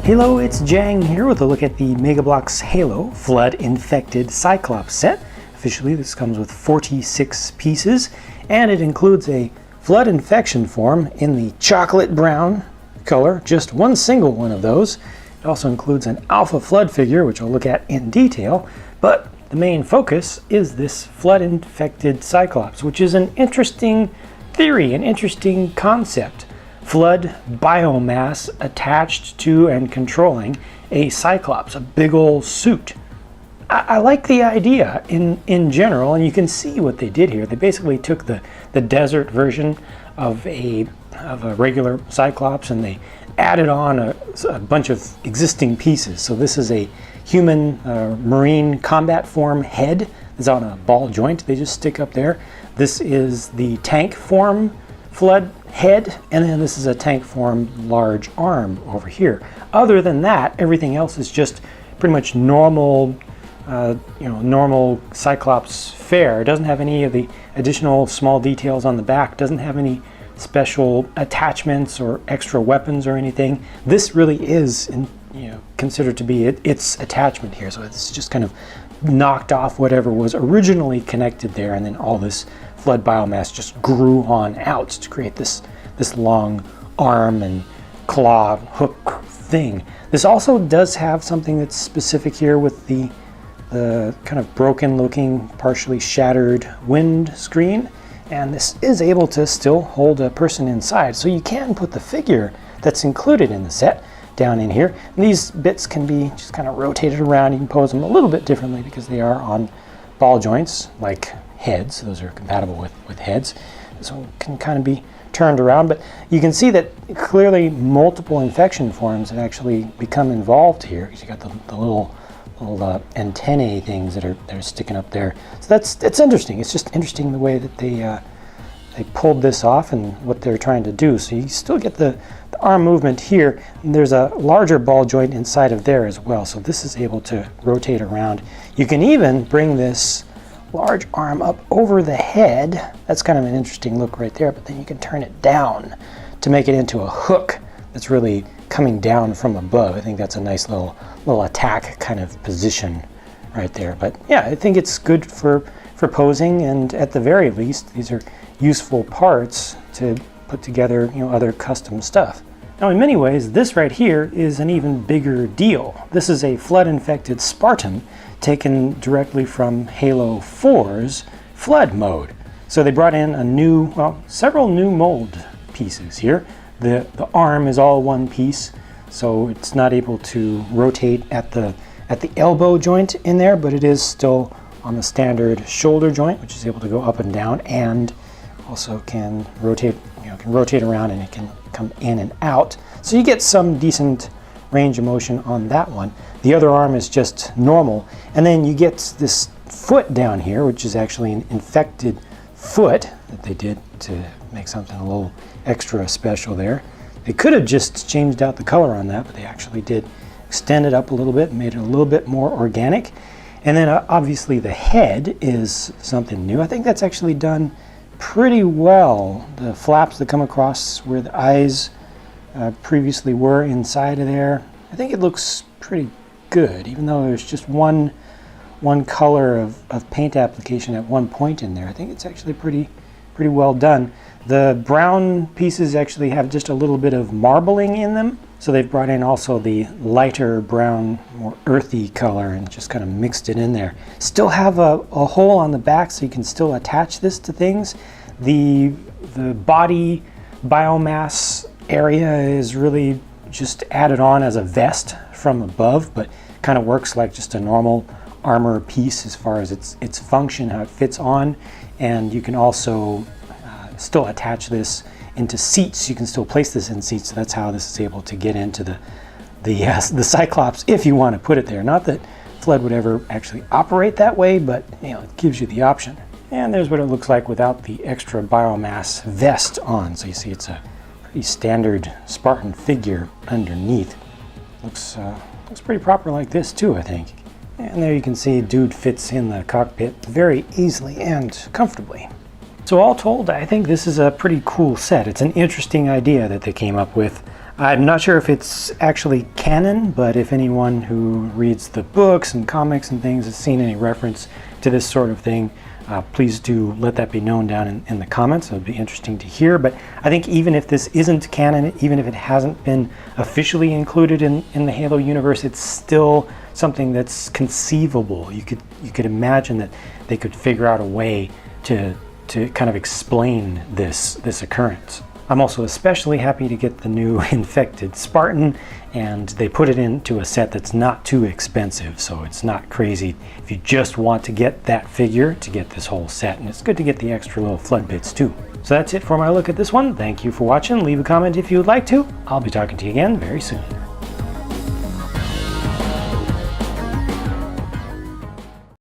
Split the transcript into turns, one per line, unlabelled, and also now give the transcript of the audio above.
Hello, it's Jang here with a look at the Mega Bloks Halo Flood Infected Cyclops set. Officially, this comes with 46 pieces, and it includes a flood infection form in the chocolate brown color, just one single one of those. It also includes an alpha flood figure, which I'll look at in detail, but the main focus is this flood infected Cyclops, which is an interesting theory, an interesting concept. Flood biomass attached to and controlling a Cyclops, a big old suit. I like the idea in general, and you can see what they did here. They basically took the desert version of a regular Cyclops and they added on a bunch of existing pieces. So this is a human marine combat form head. It's on a ball joint they just stick up there. This is the tank form flood head, and then this is a tank form large arm over here. Other than that, everything else is just pretty much normal, normal Cyclops fare. It doesn't have any of the additional small details on the back, doesn't have any special attachments or extra weapons or anything. This really is considered to be its attachment here, so it's just kind of knocked off whatever was originally connected there, and then all this flood biomass just grew on out to create this long arm and claw hook thing. This also does have something that's specific here with the kind of broken looking, partially shattered wind screen, and this is able to still hold a person inside. So you can put the figure that's included in the set down in here. And these bits can be just kind of rotated around. You can pose them a little bit differently because they are on ball joints like heads. Those are compatible with heads. This one can kind of be turned around, but you can see that clearly multiple infection forms have actually become involved here, because you got the little antennae things that are sticking up there. So that's interesting. It's just interesting the way that they pulled this off and what they're trying to do. So you still get the arm movement here, and there's a larger ball joint inside of there as well. So this is able to rotate around. You can even bring this large arm up over the head. That's kind of an interesting look right there, but then you can turn it down to make it into a hook that's really coming down from above. I think that's a nice little attack kind of position right there. But yeah, I think it's good for posing, and at the very least, these are useful parts to put together, other custom stuff. Now, in many ways, this right here is an even bigger deal. This is a flood-infected Spartan taken directly from Halo 4's flood mode. So they brought in several new mold pieces here. The arm is all one piece, so it's not able to rotate at the elbow joint in there, but it is still on the standard shoulder joint, which is able to go up and down, and also can rotate around, and it can come in and out. So you get some decent range of motion on that one. The other arm is just normal, and then you get this foot down here, which is actually an infected foot that they did to make something a little extra special there. They could have just changed out the color on that, but they actually did extend it up a little bit, made it a little bit more organic. And then obviously the head is something new. I think that's actually done pretty well. The flaps that come across where the eyes previously were inside of there, I think it looks pretty good, even though there's just one color of paint application at one point in there. I think it's actually pretty well done. The brown pieces actually have just a little bit of marbling in them, so they've brought in also the lighter brown, more earthy color and just kind of mixed it in there. Still have a hole on the back so you can still attach this to things. The body biomass area is really just added on as a vest from above, but kind of works like just a normal armor piece as far as its function, how it fits on. And you can also still attach this into seats. You can still place this in seats, so that's how this is able to get into the Cyclops if you want to put it there. Not that Flood would ever actually operate that way, but it gives you the option. And there's what it looks like without the extra biomass vest on. So you see it's a pretty standard Spartan figure underneath. Looks pretty proper like this too, I think. And there you can see dude fits in the cockpit very easily and comfortably. So all told, I think this is a pretty cool set. It's an interesting idea that they came up with. I'm not sure if it's actually canon, but if anyone who reads the books and comics and things has seen any reference to this sort of thing, please do let that be known down in the comments. It would be interesting to hear. But I think even if this isn't canon, even if it hasn't been officially included in the Halo universe, it's still something that's conceivable. You could imagine that they could figure out a way to kind of explain this occurrence. I'm also especially happy to get the new infected Spartan, and they put it into a set that's not too expensive, so it's not crazy if you just want to get that figure to get this whole set, and it's good to get the extra little flood bits too. So that's it for my look at this one. Thank you for watching. Leave a comment if you would like to. I'll be talking to you again very soon.